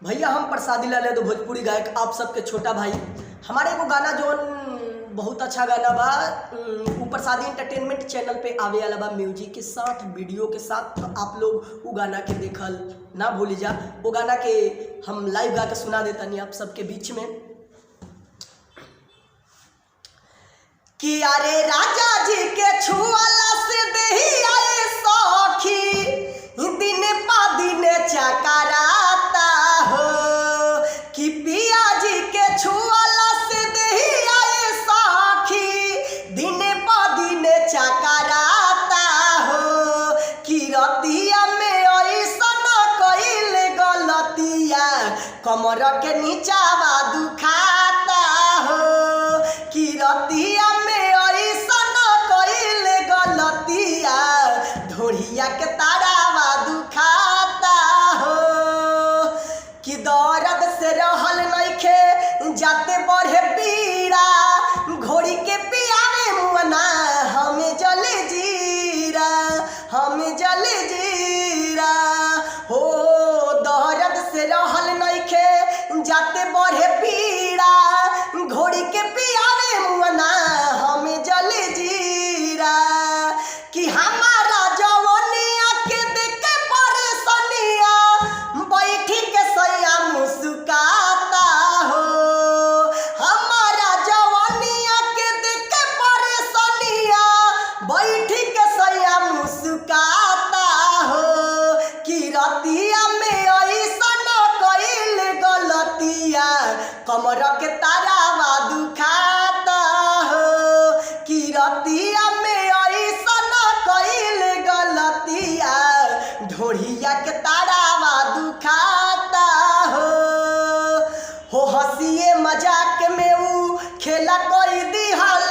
भैया हम प्रसादी लाल यादव भोजपुरी गायक आप सबके छोटा भाई। हमारे एगो गाना जो बहुत अच्छा गाना बा ऊ प्रसादी एंटरटेनमेंट चैनल पे आवे वाला बा म्यूजिक के साथ वीडियो के साथ। तो आप लोग वो गाना के देखल ना भूल जा। वो गाना के हम लाइव गा के सुना देता आप सबके बीच में कि अरे राजा जी के छुआला से देही आए सखी दिन पा दिन चकराता हो कि पिया जी के छुआला से देही आए सखी दिन पा दिन चकराता हो कि रतिया में ऐसन कइल गलतिया कमर के नीचावा दुखाता हो कि रतिया में ऐसन कइल गलतिया ढोढ़िया के तारावा दुखाता हो कि दर्द से रहल नइखे जाते बढ़े पीड़ा घोड़ी के पियावे मुअना हमें जले जीरा हमें जले जीरा हो दर्द से रहल नइखे जाते बढ़े पीड़ा घोड़ी के पियावे मुअना हमें जले जीरा कि हमारा जवनिया के देख के परेशानिया बैठी के सैया मुस्कुराता हो हमारा जवनिया के देख के परेशानिया बैठी के सैया मुस्कुराता हो कि रतिया में ऐसन कइल गलतिया कमर के तारावा दुखाता हो कि रतिया में ऐसन कइल गलतिया ढोढ़िया के तारावा दुखाता हो हंसिए मजाक में ऊ खेला कोई दिहल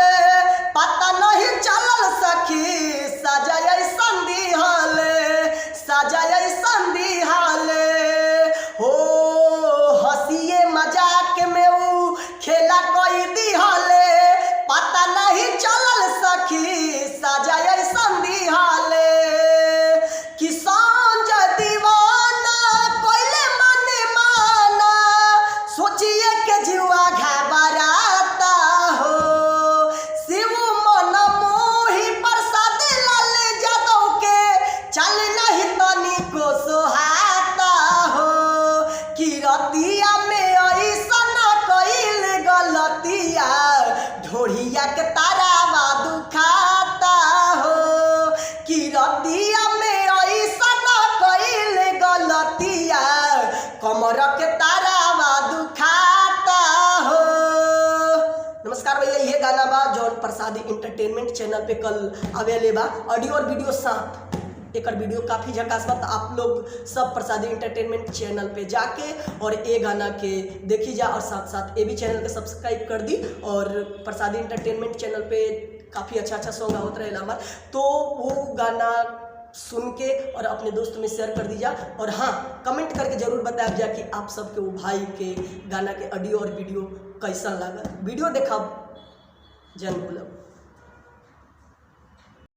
पता नहीं चलल सखी सजा ऐसन दिहल सजा ऐसन दिहल हो हंसिए मजाक में ऊ खेला कोई दिहल पता नहीं चलल सखी सजा ऐसन दिहल कि सांझ दीवाना कोइले मने माना सोचिए के जीवा घबराता हो शिव मन मोही प्रसाद लाल यादव के चल नहीं तनी को सोहाता हो कि रतिया में ऐसन कइल गलतिया ढोढ़िया के तारावा दुखाता हो कि रतिया में ऐसन कइल गलतिया कमर के तारावा दुखाता हो। नमस्कार भैया, ये गाना बा जौन प्रसादी एंटरटेनमेंट चैनल पे कल आवेले बा ऑडियो और वीडियो साथ। एक वीडियो काफ़ी झकास बा। तो आप लोग सब प्रसादी एंटरटेनमेंट चैनल पे जाके और ये गाना के देखी जा और साथ साथ ये भी चैनल के सब्सक्राइब कर दी। और प्रसादी एंटरटेनमेंट चैनल पे काफ़ी अच्छा सॉन्ग होता रहे हमारा, तो वो गाना सुन के और अपने दोस्त में शेयर कर दीजा। और हाँ, कमेंट करके जरूर बताया जा कि आप सबके वो भाई के गाना के ऑडियो और वीडियो कैसा लगा। वीडियो देखा जन भूलब।